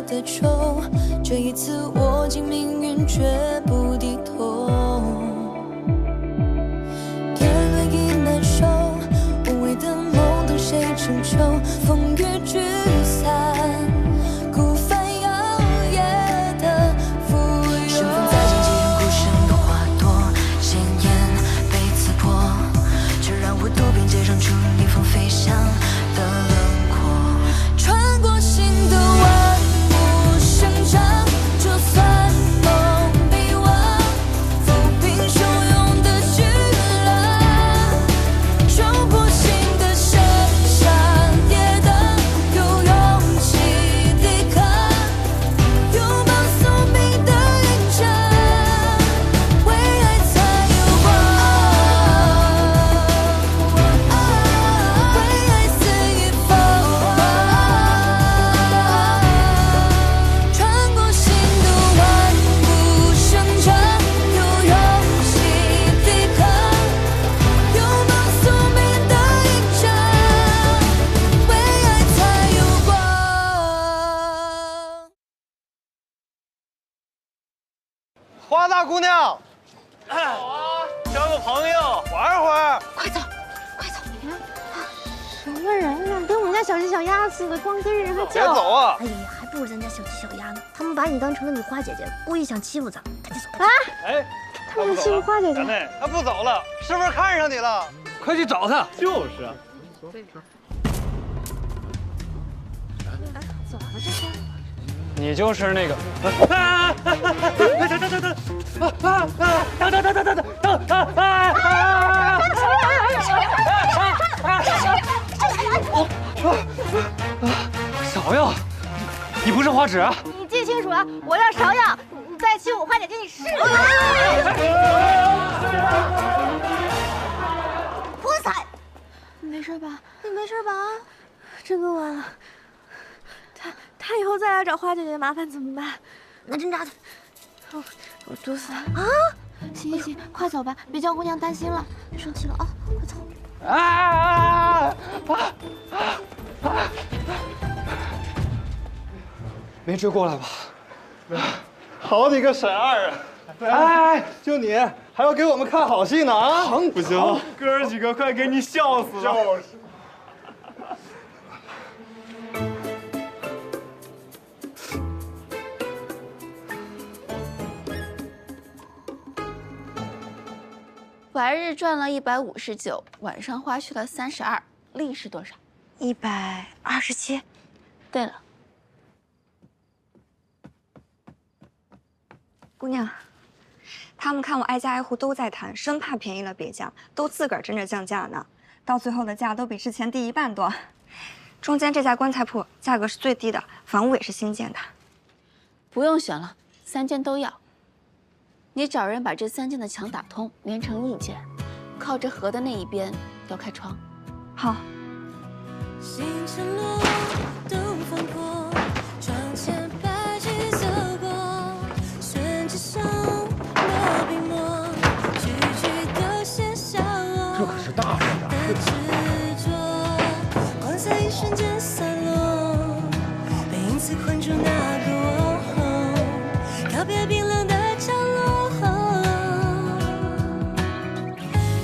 的愁，这一次握紧命运绝不低头。天黑已难受，无谓的梦等谁成就？风雨聚散，孤帆摇曳的浮游。身份在荆棘中孤身的花朵，鲜艳被刺破，却让我渡边界上出逆风飞翔的轮廓。穿过心的万物生长，就算梦被忘，抚平汹涌的巨浪，冲破心的深山跌宕，有勇气抵抗，拥抱宿命的印章，为爱才有光，为爱肆意疯，穿过心的万物生长，有勇气抵抗，拥抱宿命的印章，为爱才有光。花大姑娘，好啊，交个朋友，玩会儿。快走，快走！什么人呢？跟我们家小鸡小鸭似的，光跟人还别叫。走啊！哎呀，还不如咱家小鸡小鸭呢。他们把你当成了你花姐姐，故意想欺负咱。赶紧走！啊！哎，他们欺负花姐姐。妹，他不走了，是不是看上你了？快去找他。就是啊。走了这是？你就是那个。芍药，你不是花指啊？你记清楚啊！我叫芍药，你再欺负我花姐姐，你试试！泼伞，你没事吧？你没事吧？真的完了。他以后再来找花姐姐麻烦怎么办？拿针扎他。我毒死他啊！行行行，快走吧，别叫姑娘担心了。生气了啊，快走！没追过来吧？好几个沈二啊！哎，就你还要给我们看好戏呢啊！不行，哥儿几个快给你笑死了！就是。白日赚了159，晚上花去了32，利是多少127。对了，姑娘，他们看我挨家挨户都在谈，生怕便宜了别降，都自个儿争着降价呢。到最后的价都比之前低1半多。中间这家棺材铺价格是最低的，房屋也是新建的。不用选了，3间都要。你找人把这3间的墙打通，连成1间，靠着河的那一边要开窗。好。星辰落，东方过，窗前白驹走过，宣纸上落笔墨，句句都写下我。这可是大事啊！的执着，光在一瞬间散落，被影子困住那个我，告别冰冷的角落。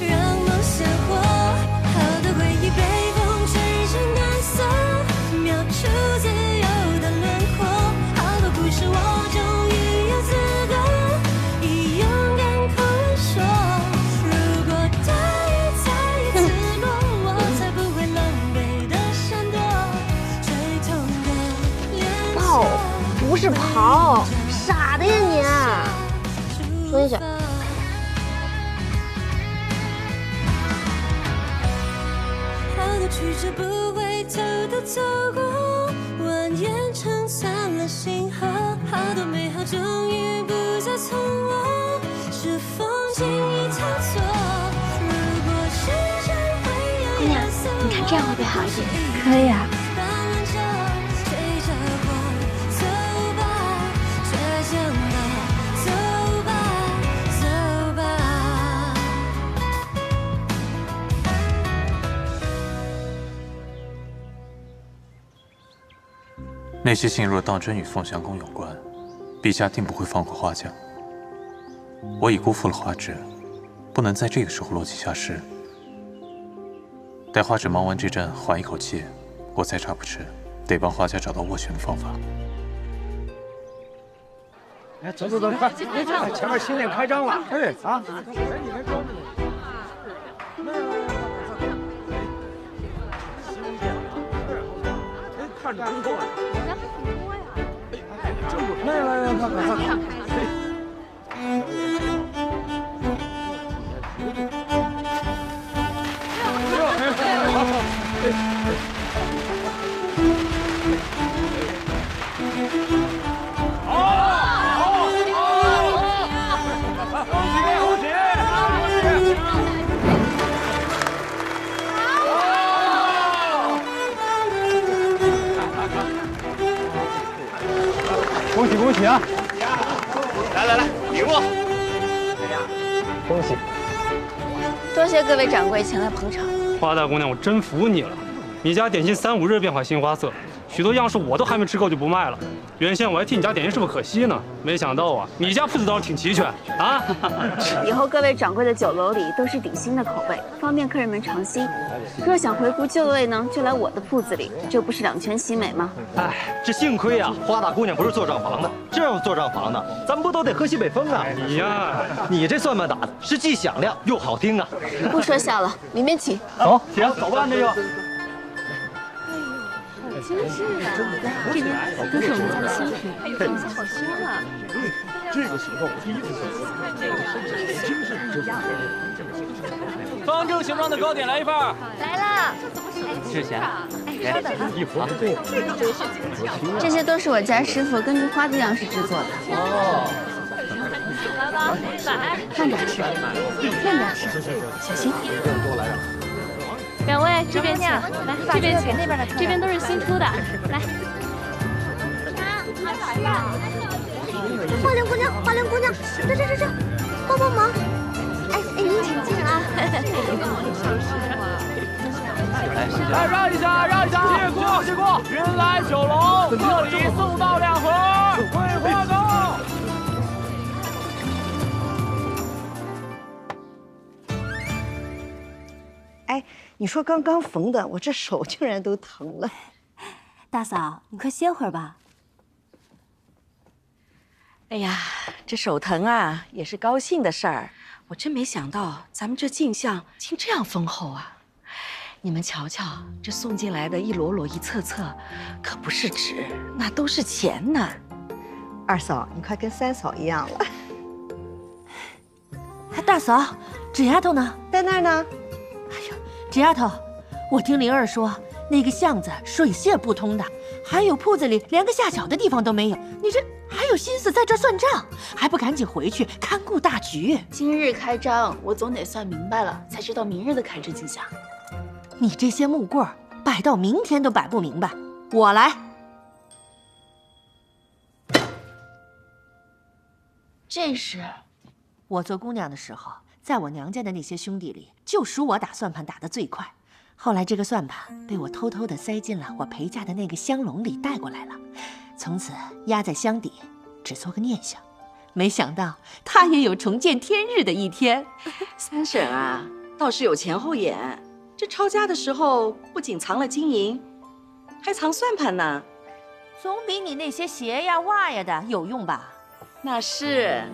让梦鲜活，好的回忆被风吹至难搜，描出自由的轮廓。好多故事我终于有资格以勇敢口吻说，如果大雨再一次落，我才不会狼狈的闪躲，吹痛的脸跑，不是跑，傻的呀你！蹲下。好多曲折不回头的走过，蜿蜒撑散了星河，好多美好终于不再从我，是风景一套错。如果时间会有颜色，你看这样会不会好一点？可以啊。追着光，走吧，倔强的走吧，走吧。那些信若当真与凤翔宫有关，陛下定不会放过花将。我已辜负了花枝，不能在这个时候落井下石。待花枝忙完这阵，缓一口气，我再查不迟，得帮花家找到斡旋的方法。哎，走，快！前面新店开张了，哎啊！看着不错呀，人家很多呀。来，看。恭喜啊！来，礼物。恭喜！多谢各位掌柜前来捧场。花大姑娘，我真服你了。你家点心3、5日变换新花色，许多样式我都还没吃够就不卖了。原先我还替你家点心是不是可惜呢？没想到啊，你家铺子倒是挺齐全啊。以后各位掌柜的酒楼里都是顶新的口味，方便客人们尝新。若想回顾旧味呢，就来我的铺子里，这不是两全其美吗？哎，这幸亏呀，花大姑娘不是做账房的，这要做账房的，咱们不都得喝西北风啊？你呀，你这算盘打的是既响亮又好听啊！不说笑了，里面请。走，行，走吧，那就。精致啊！这边都是我们家的新品，好香啊！这个形状我第一次见，精致真方正形状的糕点来一份。来了，之前，稍等啊。衣服啊，这些都是我家师傅根据花的样式制作的。哦。来吧，慢点吃，慢点吃，小心。两位这边请，来这边请，那边的这边都是新出的，来。花莲姑娘，这，帮忙！哎，您请进啊。来让一下，谢过，云来酒楼，这里送到2盒，桂花糕。哎，你说刚刚缝的，我这手竟然都疼了。大嫂，你快歇会儿吧。哎呀，这手疼啊，也是高兴的事儿。我真没想到咱们这进项竟这样丰厚啊！你们瞧瞧，这送进来的一摞摞、一册册，可不是纸，那都是钱呢。二嫂，你快跟三嫂一样了。大嫂，纸丫头呢？在那儿呢。纸丫头，我听灵儿说，那个巷子水泄不通的，还有铺子里连个下脚的地方都没有。你这还有心思在这算账，还不赶紧回去看顾大局？今日开张，我总得算明白了，才知道明日的开支进项。你这些木棍儿摆到明天都摆不明白，我来。这是我做姑娘的时候，在我娘家的那些兄弟里，就属我打算盘打得最快。后来这个算盘被我偷偷地塞进了我陪嫁的那个香笼里带过来了，从此压在箱底，只做个念想。没想到它也有重见天日的一天。三婶啊，倒是有前后眼。这抄家的时候，不仅藏了金银，还藏算盘呢。总比你那些鞋呀袜呀的有用吧？那是。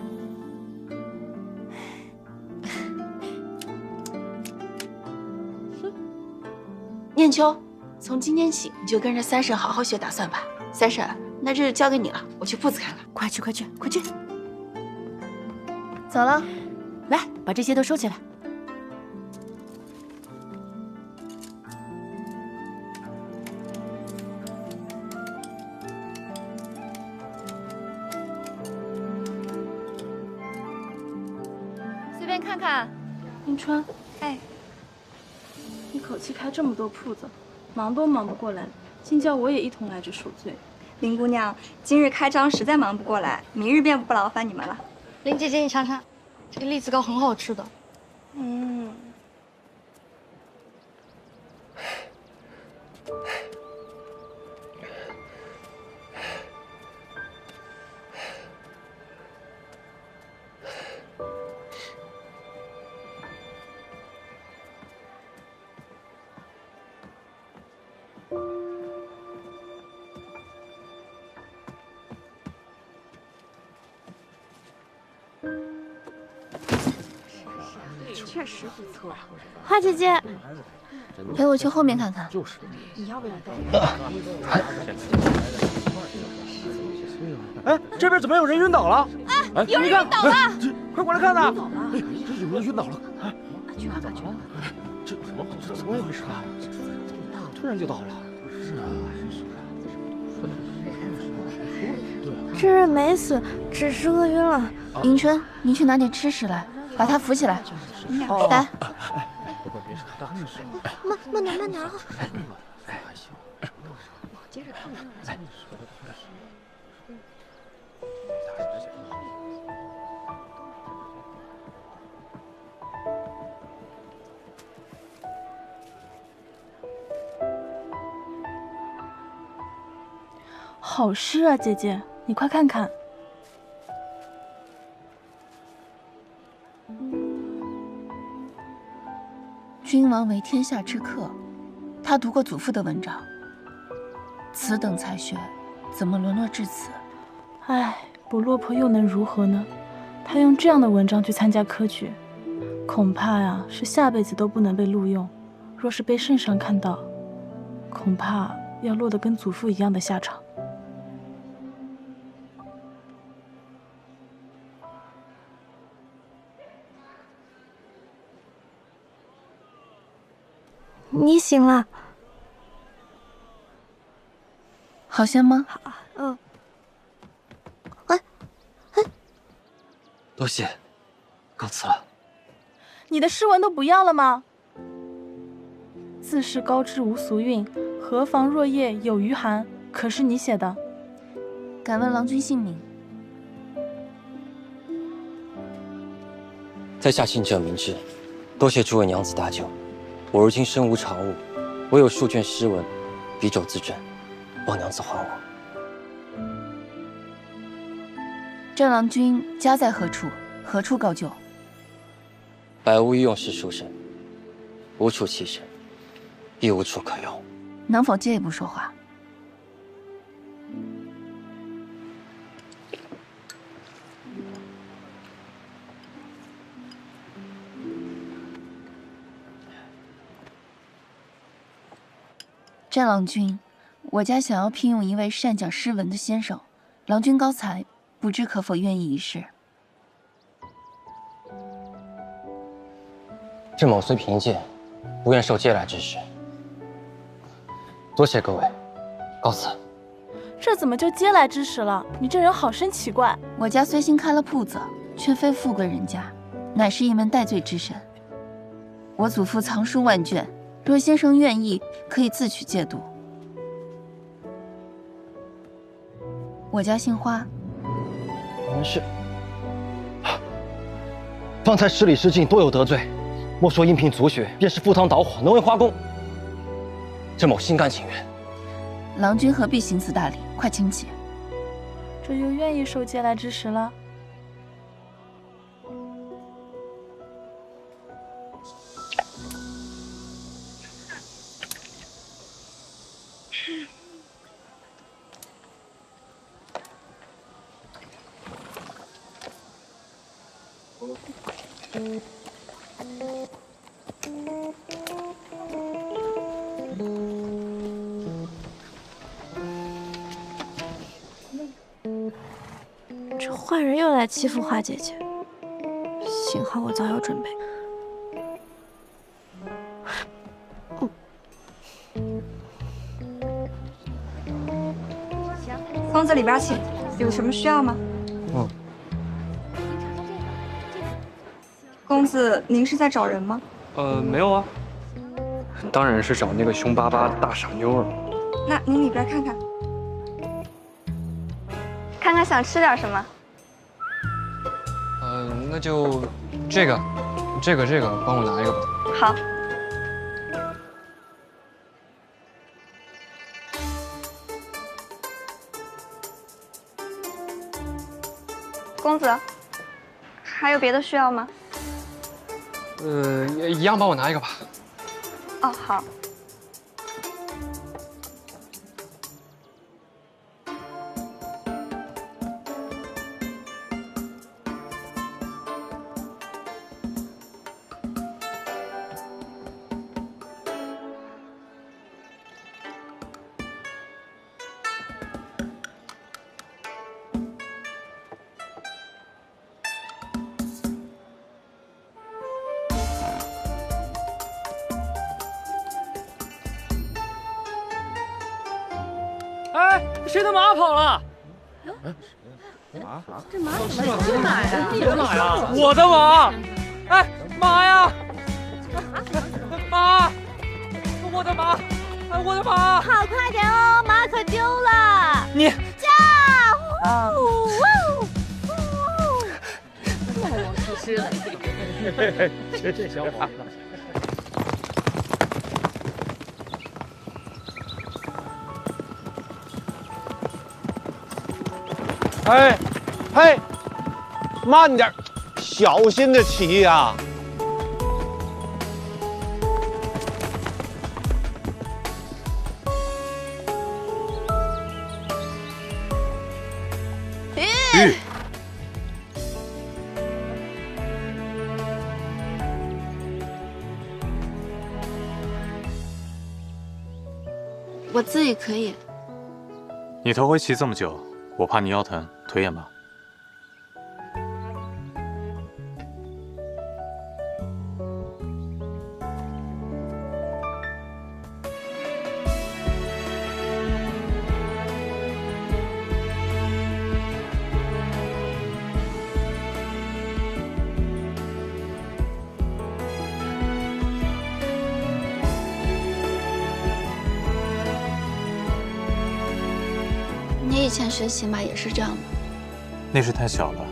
念秋，从今天起你就跟着三婶好好学打算盘。三婶，那这就交给你了，我去铺子看看。快去！走了，来，把这些都收起来。随便看看。迎春，哎，一口气开这么多铺子，忙都忙不过来，竟叫我也一同来这赎罪。林姑娘，今日开张实在忙不过来，明日便不劳烦你们了。林姐姐，你尝尝，这个栗子糕很好吃的。确实不错。花姐姐，陪我去后面看看。就是。你要不要带？哎，这边怎么有人晕倒了？哎，有人晕倒了！快过来看看！哎，这有人晕倒了！哎，去看看去。这怎么回事啊？突然就倒了。是啊。这人没死，只是饿晕了。迎春，你去拿点吃食来，把他扶起来。来。慢点啊！接着看看。好诗啊，姐姐，你快看看。君王为天下之客，他读过祖父的文章。此等才学，怎么沦落至此？唉，不落魄又能如何呢？他用这样的文章去参加科举，恐怕呀是下辈子都不能被录用。若是被圣上看到，恐怕要落得跟祖父一样的下场。你醒了，好些吗？嗯。多谢，告辞了。你的诗文都不要了吗？自是高枝无俗韵，何妨若叶有余寒。可是你写的。敢问郎君姓名？在下姓郑，名之。多谢诸位娘子大救。我如今身无长物，唯有数卷诗文，笔肘自珍，望娘子还我。郑郎君家在何处？何处高就？百无一用是书生，无处栖身，亦无处可用。能否借一步说话？郑郎君，我家想要聘用一位善讲诗文的先生，郎君高才，不知可否愿意一试？郑某虽贫贱，不愿受嗟来之食。多谢各位，告辞。这怎么就嗟来之食了？你这人好生奇怪。我家虽新开了铺子，却非富贵人家，乃是一门戴罪之身。我祖父藏书万卷，若先生愿意，可以自取戒毒。我家姓花。你们是？方才十里失境，多有得罪。莫说因贫足雪，便是赴汤蹈火，能为花公。郑某心甘情愿。郎君何必行此大礼？快请起。这又愿意受嗟来之食了？这坏人又来欺负花姐姐，幸好我早有准备。公子里边请，有什么需要吗？嗯。公子，您是在找人吗？没有啊。当然是找那个凶巴巴的大傻妞了。那您里边看看，看看想吃点什么。那就这个，帮我拿一个吧。好。公子，还有别的需要吗？一样帮我拿一个吧。哦，好。谁的马跑了？这马怎么是马呀？你的马呀？我的马！哎，马呀！马！我的马！哎，我的马！跑快点哦，马可丢了！你驾！呜！太王出师了，这小伙子。哎，嘿，慢点，小心着骑呀！玉，我自己可以。你头回骑这么久，我怕你腰疼，腿也麻。你以前学骑马也是这样的？那时太小了，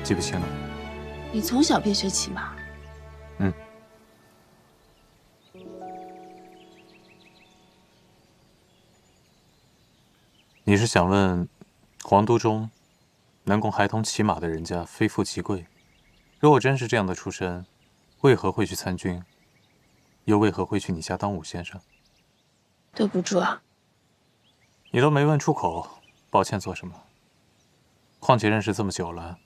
记不清了。你从小便学骑马？嗯。你是想问，皇都中能供孩童骑马的人家非富即贵？如果真是这样的出身，为何会去参军？又为何会去你家当武先生？对不住啊。你都没问出口，抱歉做什么？况且认识这么久了，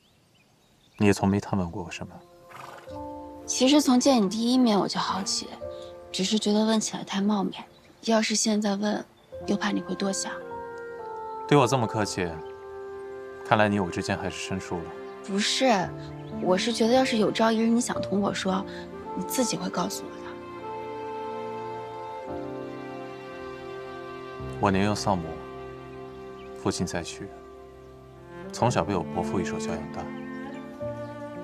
你也从没探问过我什么。其实从见你第一面我就好奇，只是觉得问起来太冒昧。要是现在问，又怕你会多想。对我这么客气，看来你我之间还是生疏了。不是，我是觉得要是有朝一日你想同我说，你自己会告诉我的。我年幼丧母，父亲再去，从小被我伯父一手教养大。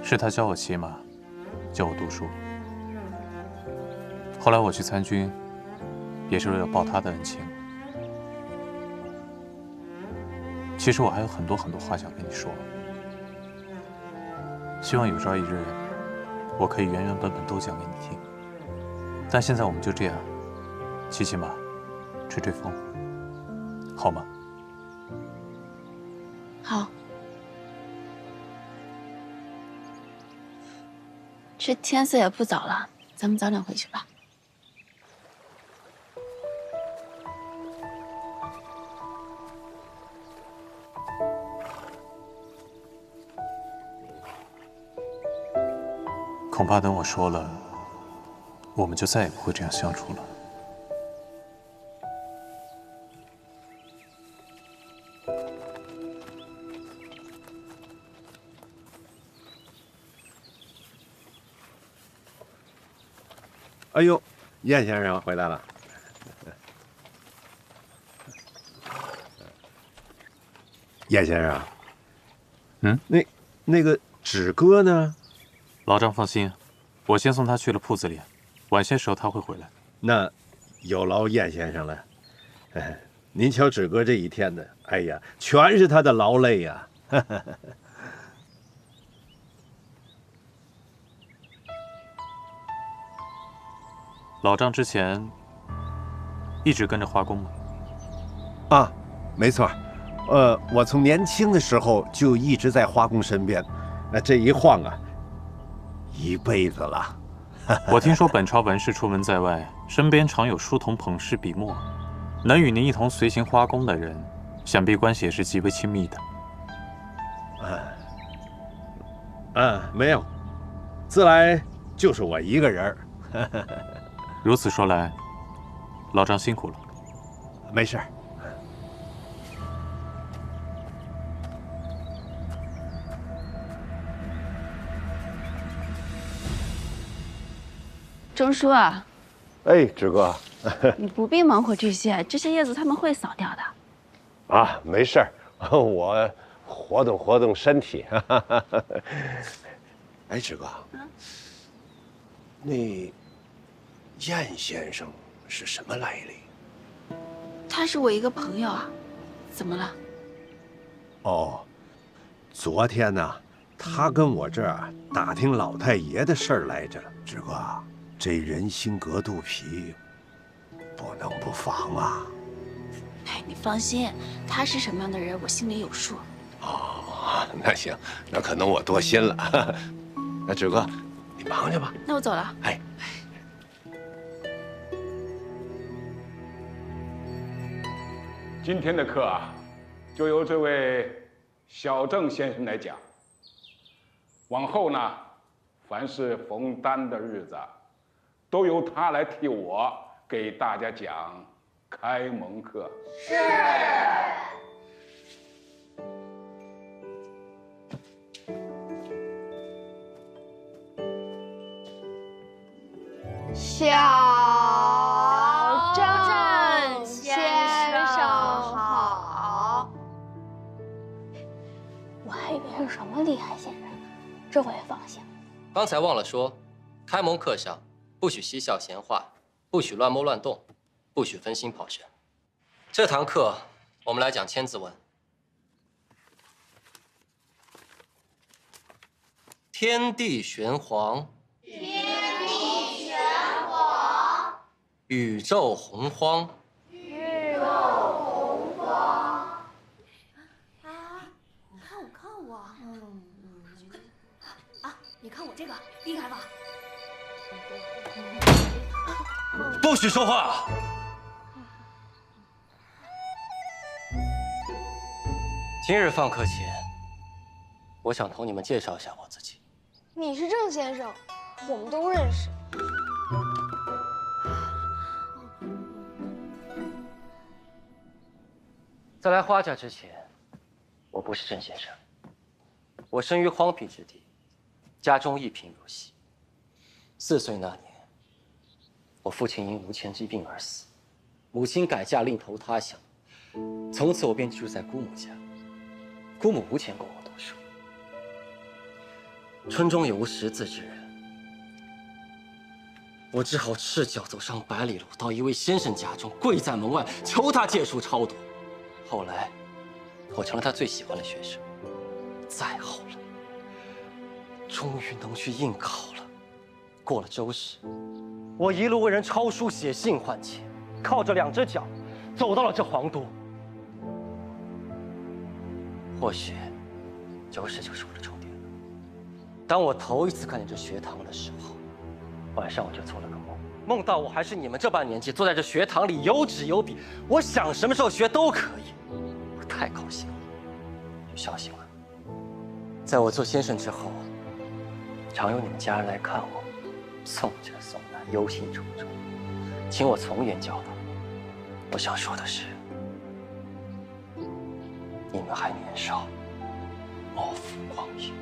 是他教我骑马，教我读书。后来我去参军，也是为了报他的恩情。其实我还有很多话想跟你说，希望有朝一日，我可以原原本本都讲给你听。但现在我们就这样，骑骑马，吹吹风，好吗？好。这天色也不早了，咱们早点回去吧。恐怕等我说了，我们就再也不会这样相处了。哎呦，燕先生回来了。燕先生，那个纸哥呢？老张放心，我先送他去了铺子里，晚些时候他会回来。那有劳燕先生了。您瞧纸哥这一天的，哎呀，全是他的劳累呀。老张之前一直跟着花公吗？啊，没错。我从年轻的时候就一直在花公身边，这一晃啊，一辈子了。我听说本朝文士出门在外，身边常有书童捧诗笔墨，能与您一同随行花公的人，想必关系也是极为亲密的。没有，自来就是我一个人儿。如此说来，老张辛苦了。没事。钟叔啊，哎，纸哥，你不必忙活这些叶子他们会扫掉的。啊，没事儿，我活动活动身体。哎，志哥，那燕先生是什么来历？他是我一个朋友啊，怎么了？哦，昨天呢，他跟我这儿打听老太爷的事儿来着。志哥，这人心隔肚皮，不能不防啊。哎，你放心，他是什么样的人，我心里有数。哦，那行，那可能我多心了。那志哥，你忙去吧。那我走了。哎。今天的课啊，就由这位小郑先生来讲。往后呢，凡是逢单的日子，都由他来替我给大家讲开蒙课。是。小郑先生好。我还以为是什么厉害先生呢，这回放心了。刚才忘了说，开蒙课上不许嬉笑闲话，不许乱摸乱动，不许分心跑神。这堂课我们来讲千字文。天地玄黄，宇宙洪荒，你看我，啊，你看我这个厉害吧？不许说话！今日放课前，我想同你们介绍一下我自己。你是郑先生，我们都认识。在来花家之前，我不是郑先生。我生于荒僻之地，家中一贫如洗。4岁那年，我父亲因无钱之病而死，母亲改嫁另投他乡，从此我便居住在姑母家。姑母无钱供我读书，村中也无识字之人，我只好赤脚走上100里路，到一位先生家中，跪在门外求他借书抄读。后来，我成了他最喜欢的学生。再后来，终于能去应考了。过了周试，我一路为人抄书写信换钱，靠着2只脚走到了这皇都。或许，周试就是我的终点了。当我头一次看见这学堂的时候，晚上我就做了个梦，梦到我还是你们这般年纪，坐在这学堂里有纸有笔，我想什么时候学都可以。我太高兴了，就孝心了。在我做先生之后，常有你们家人来看我，送这送那，忧心忡忡，请我从严教导。我想说的是，你们还年少，莫负光阴。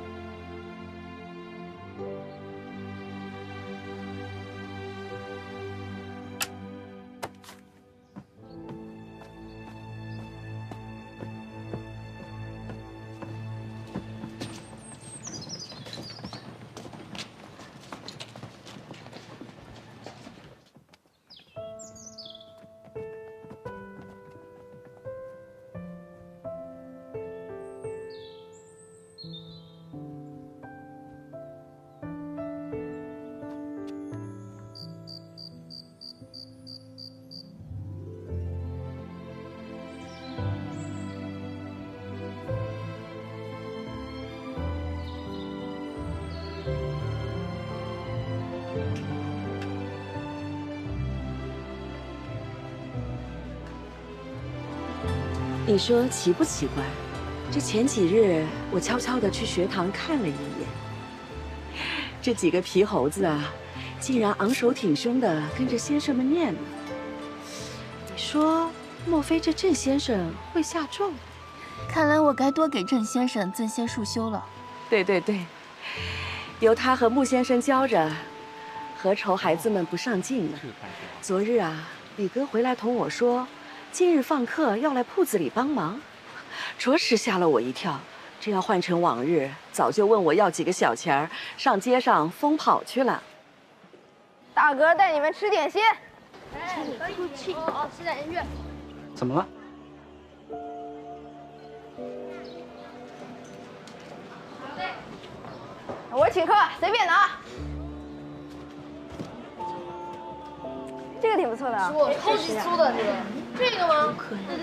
你说奇不奇怪？这前几日我悄悄地去学堂看了一眼，这几个皮猴子啊，竟然昂首挺胸地跟着先生们念呢。你说，莫非这郑先生会下咒？看来我该多给郑先生赠些束修了。对对对，由他和穆先生教着，何愁孩子们不上进呢？昨日啊，李哥回来同我说，今日放客要来铺子里帮忙，着实吓了我一跳。这要换成往日，早就问我要几个小钱儿，上街上疯跑去了。大哥带你们吃点心。吃点心去。怎么了？我请客，随便拿。这个挺不错的啊，超级酥的这个吗？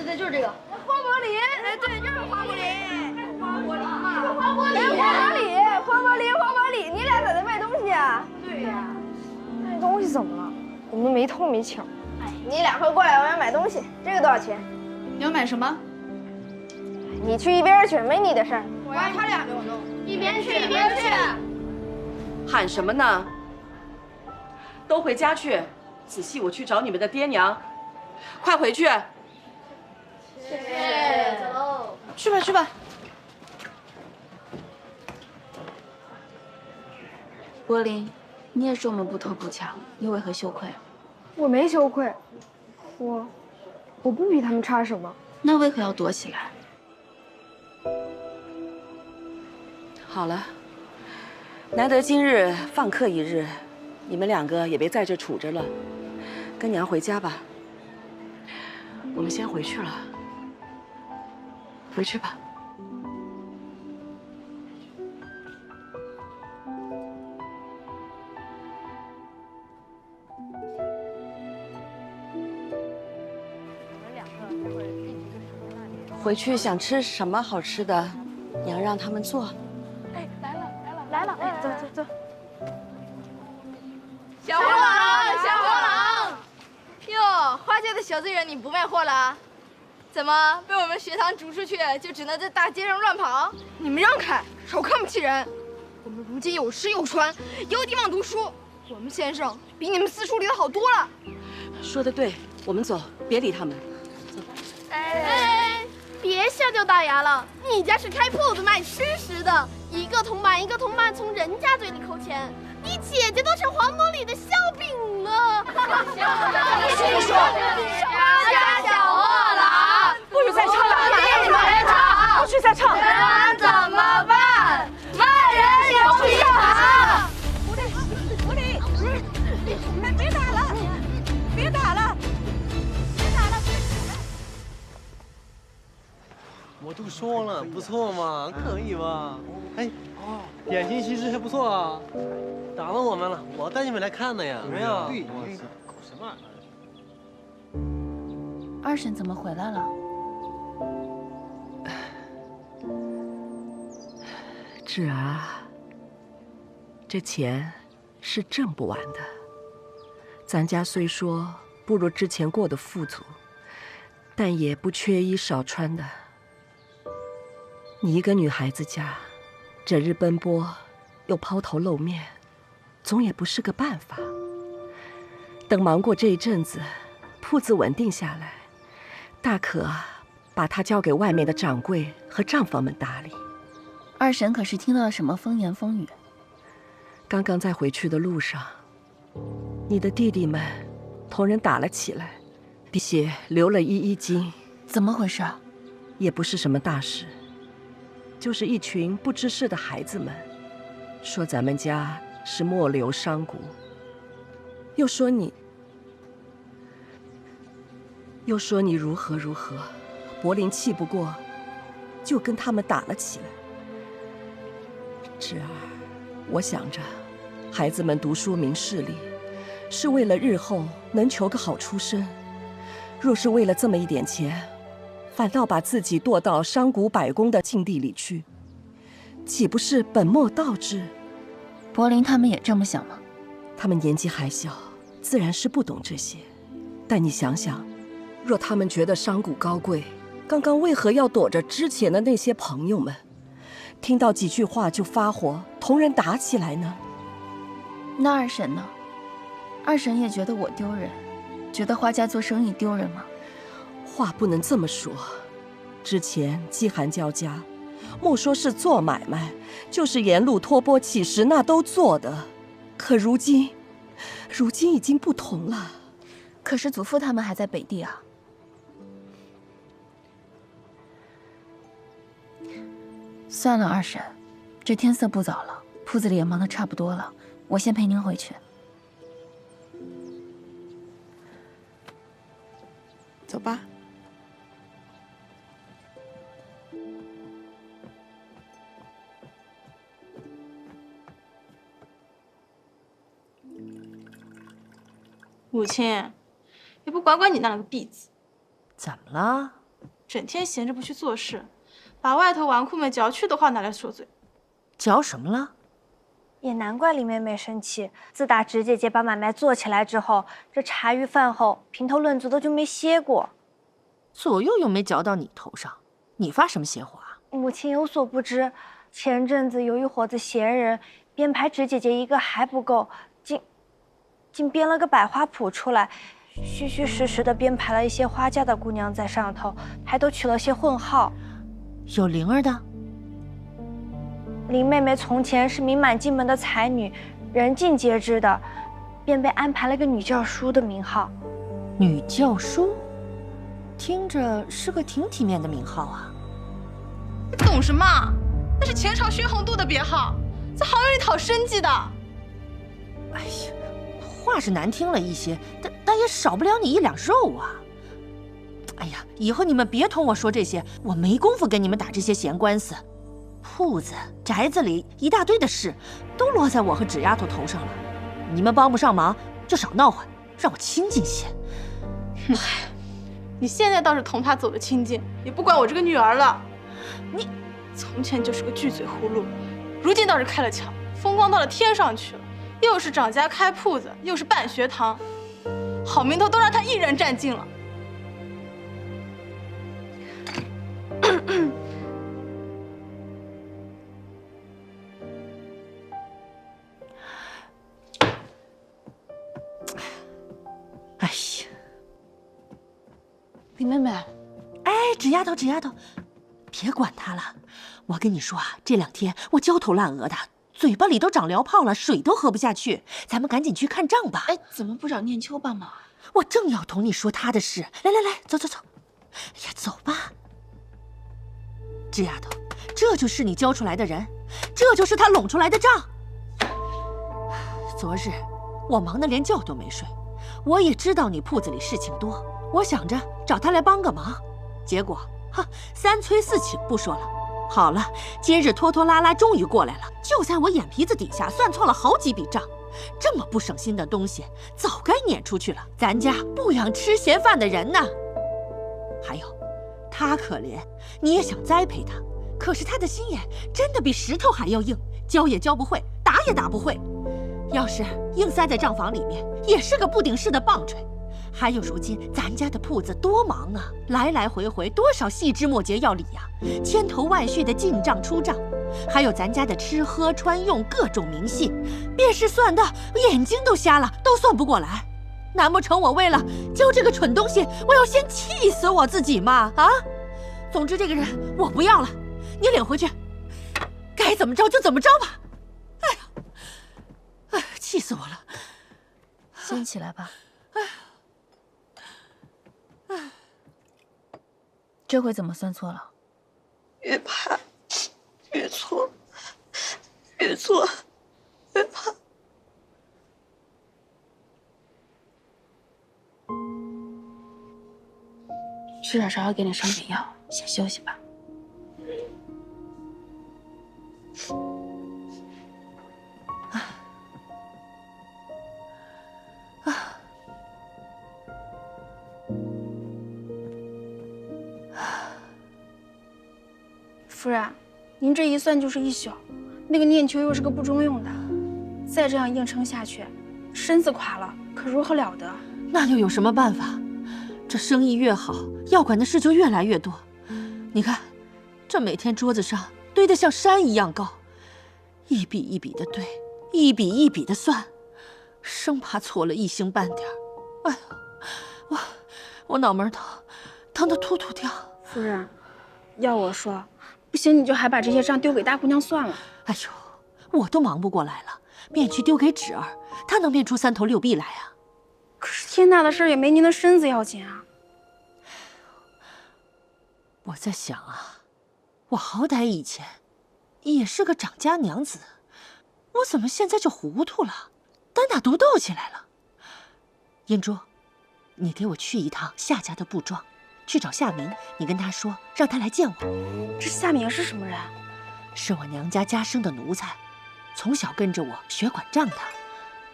对，就是这个。花玻璃，哎，对，就是花玻璃。花玻璃嘛，花玻璃，你俩在这卖东西啊？对呀。卖东西怎么了？我们没偷没抢。哎，你俩快过来，我要买东西。这个多少钱？你要买什么？你去一边去，没你的事儿。我让他俩给我弄。一边去。喊什么呢？都回家去，仔细我去找你们的爹娘。快回去。走喽。去吧。柏林，你也说我们不偷不抢，你为何羞愧？我没羞愧，我不比他们差什么。那为何要躲起来？好了，难得今日放客一日，你们两个也别在这杵着了，跟娘回家吧。我们先回去了，回去吧。回去想吃什么好吃的，娘让他们做。哎，来了，哎，走。小黄狼！哟，花家的小罪人，你不卖货了？怎么被我们学堂逐出去，就只能在大街上乱跑？你们让开，少看不起人。我们如今有吃有穿，有地方读书。我们先生比你们私塾里的好多了。说得对，我们走，别理他们。走。哎，别瞎掉大牙了！你家是开铺子卖吃食的，一个铜板从人家嘴里扣钱，你姐姐都成黄董里的馅饼了。你说家小货郎，不许再唱了！不许再唱！那怎么办？卖人也不一行。狐狸，别打了！我都说了，不错嘛，可以吧？哎，点心其实还不错啊，打了我们了，我带你们来看的呀。没有，对，搞什么玩意儿？二婶怎么回来了？芷儿，这钱是挣不完的。咱家虽说不如之前过得富足，但也不缺衣少穿的。你一个女孩子家，整日奔波，又抛头露面，总也不是个办法。等忙过这一阵子，铺子稳定下来，大可把它交给外面的掌柜和账房们打理。二婶可是听到了什么风言风语？刚刚在回去的路上，你的弟弟们同人打了起来，并且流了一斤。怎么回事？也不是什么大事，就是一群不知事的孩子们，说咱们家是末流商贾，又说你如何，柏林气不过，就跟他们打了起来。芷儿，我想着，孩子们读书明事理，是为了日后能求个好出身。若是为了这么一点钱，反倒把自己堕到商贾百工的境地里去，岂不是本末倒置？柏林他们也这么想吗？他们年纪还小，自然是不懂这些。但你想想，若他们觉得商贾高贵，刚刚为何要躲着之前的那些朋友们？听到几句话就发火，同人打起来呢？那二婶呢？二婶也觉得我丢人，觉得花家做生意丢人吗？话不能这么说。之前饥寒交加，莫说是做买卖，就是沿路托钵乞食，那都做的。可如今已经不同了。可是祖父他们还在北地啊。算了，二婶，这天色不早了，铺子里也忙得差不多了，我先陪您回去。走吧。母亲，也不管管你那两个婢子，怎么了？整天闲着不去做事，把外头纨绔们嚼去的话拿来说嘴。嚼什么了？也难怪林妹妹生气。自打直姐姐把买卖做起来之后，这茶余饭后评头论足的就没歇过。左右又没嚼到你头上，你发什么邪火啊？母亲有所不知，前阵子有一伙子闲人编排直姐姐一个还不够，竟编了个百花谱出来，虚虚实实的编排了一些花家的姑娘在上头，还都取了些混号。有灵儿的？林妹妹从前是名满进门的才女，人尽皆知的，便被安排了个女教书的名号。女教书，听着是个挺体面的名号啊。你懂什么？那是前朝薛宏度的别号，在行业里讨生计的。哎呀，话是难听了一些，但也少不了你一两肉啊。哎呀，以后你们别同我说这些，我没工夫跟你们打这些闲官司。铺子、宅子里一大堆的事，都落在我和纸丫头头上了。你们帮不上忙，就少闹唤，让我清静些。你现在倒是同他走得清静，也不管我这个女儿了。你从前就是个巨嘴葫芦，如今倒是开了窍，风光到了天上去了。又是掌家开铺子，又是办学堂，好名头都让他一人占尽了。哎呀，林妹妹，哎，纸丫头，别管他了。我跟你说啊，这2天我焦头烂额的，嘴巴里都长燎泡了，水都喝不下去。咱们赶紧去看账吧。哎，怎么不找念秋帮忙？我正要同你说他的事。来，走。哎呀，走吧。纸丫头，这就是你教出来的人，这就是他拢出来的账。昨日我忙得连觉都没睡，我也知道你铺子里事情多，我想着找他来帮个忙，结果3催4请不说了。好了，今日拖拖拉拉终于过来了，就在我眼皮子底下算错了好几笔账。这么不省心的东西，早该撵出去了。咱家不养吃闲饭的人呢。还有，他可怜，你也想栽培他，可是他的心眼真的比石头还要硬，教也教不会，打也打不会。要是硬塞在账房里面，也是个不顶事的棒槌。还有如今咱家的铺子多忙啊，来来回回多少细枝末节要理呀，千头万绪的进账出账，还有咱家的吃喝穿用各种明细，便是算的眼睛都瞎了，都算不过来。难不成我为了教这个蠢东西，我要先气死我自己吗？啊！总之这个人我不要了，你领回去，该怎么着就怎么着吧。哎呀，气死我了！先起来吧。这回怎么算错了？越怕越错，越错越怕。去找芍药给你上点药，先休息吧。夫人，您这一算就是一宿，那个念秋又是个不中用的，再这样硬撑下去，身子垮了，可如何了得？那又有什么办法？这生意越好，要管的事就越来越多。你看，这每天桌子上堆得像山一样高，一笔一笔的堆，一笔一笔的算，生怕错了一星半点。哎呀，我脑门疼得突突跳。夫人，要我说，不行你就还把这些账丢给大姑娘算了。哎呦，我都忙不过来了，便去丢给芷儿，她能变出3头6臂来啊？可是天大的事也没您的身子要紧啊。我在想啊，我好歹以前也是个长家娘子，我怎么现在就糊涂了，单打独斗起来了？燕珠，你给我去一趟夏家的布庄，去找夏明，你跟他说，让他来见我。这夏明是什么人？是我娘家家生的奴才，从小跟着我学管账的。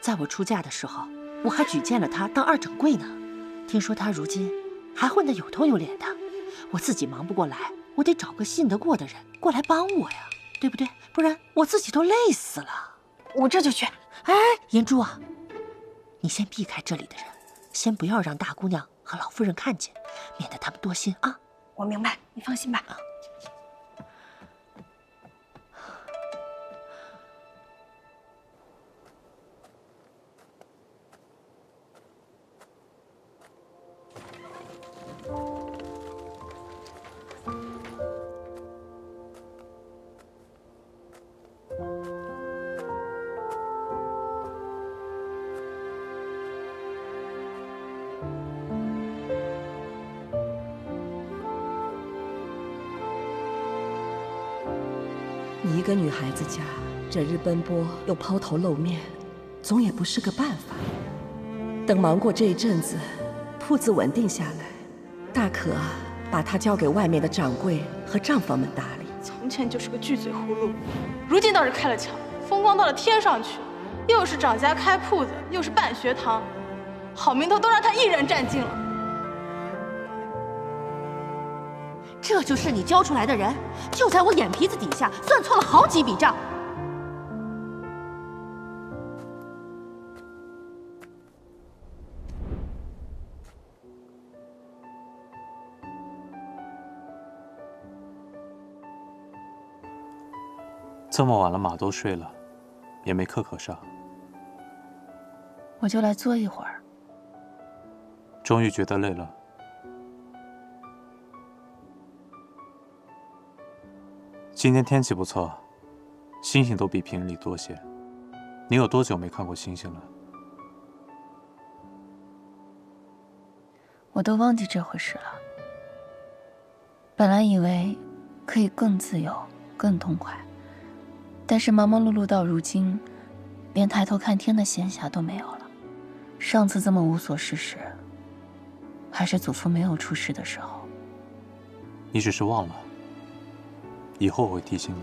在我出嫁的时候，我还举荐了他当二掌柜呢。听说他如今还混得有头有脸的，我自己忙不过来，我得找个信得过的人过来帮我呀，对不对？不然我自己都累死了。我这就去。哎，颜珠啊，你先避开这里的人，先不要让大姑娘和老夫人看见，免得他们多心啊。我明白，你放心吧。你一个女孩子家，整日奔波又抛头露面，总也不是个办法。等忙过这一阵子，铺子稳定下来，大可把它交给外面的掌柜和账房们打理。从前就是个巨嘴葫芦，如今倒是开了窍，风光到了天上去，又是掌家开铺子，又是办学堂，好名头都让他一人占尽了。这就是你教出来的人，就在我眼皮子底下算错了好几笔账。这么晚了，马都睡了，也没课可上。我就来坐一会儿。终于觉得累了。今天天气不错，星星都比平日里多些。你有多久没看过星星了？我都忘记这回事了。本来以为可以更自由、更痛快，但是忙忙碌碌到如今，连抬头看天的闲暇都没有了。上次这么无所事事，还是祖父没有出事的时候。你只是忘了。以后我会提醒你。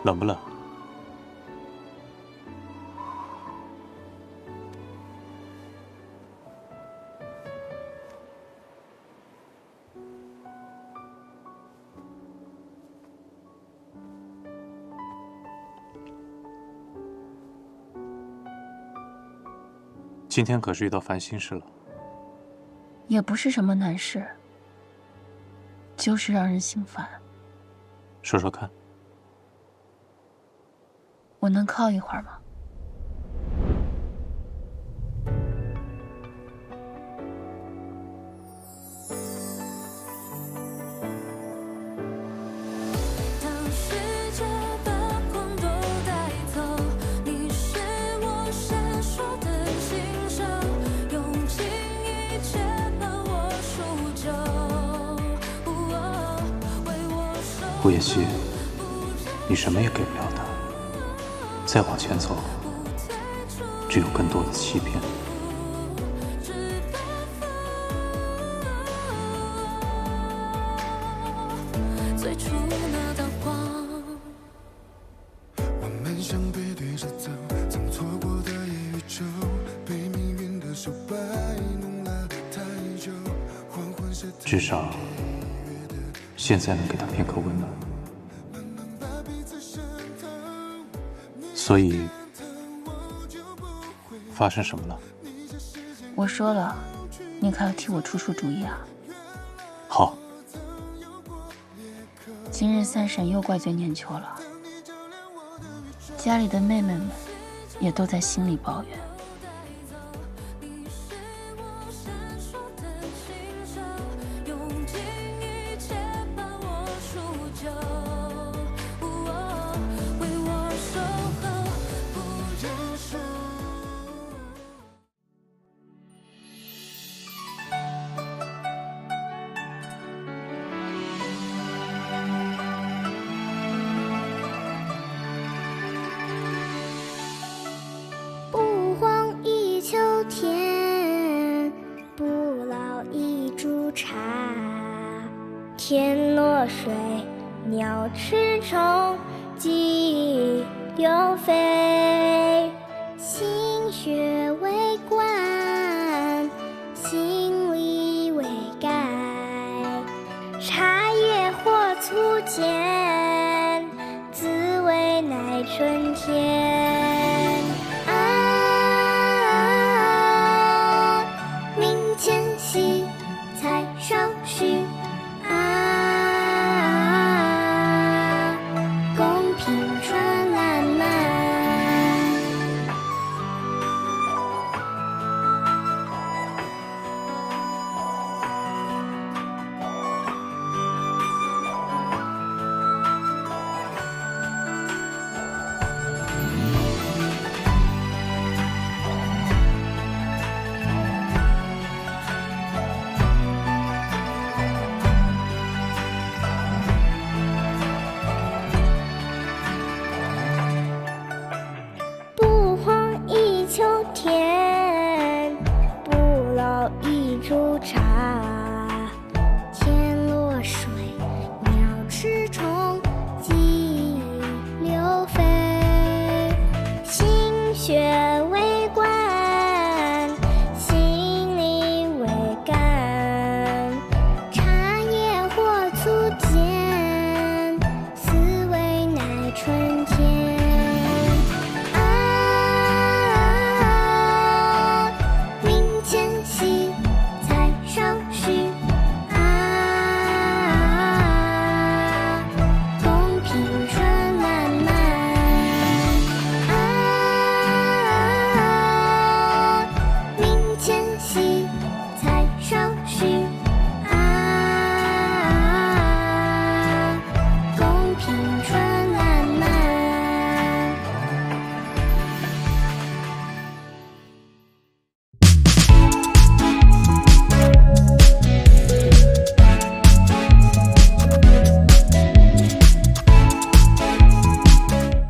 冷不冷？今天可是遇到烦心事了。也不是什么难事，就是让人心烦。说说看。我能靠一会儿吗？顾妍希，你什么也给不了他。再往前走，只有更多的欺骗。最初那道光，我们像背对着走，曾错过的夜与昼，被命运的手摆弄了太久。至少现在能给他片刻温暖。所以发生什么了？我说了，你可要替我出出主意啊。好。今日三婶又怪罪念秋了，家里的妹妹们也都在心里抱怨。天落水，鸟吃虫，记忆流飞。心学为观，心理为改。茶叶或粗浅，滋味乃春天。啊，明前夕，菜少许。啊，公平传烂漫。不荒一秋天，不老一株茶。天落水，鸟吃虫，记忆流飞。心学为观，心理为感。茶叶或粗浅，思维乃春天。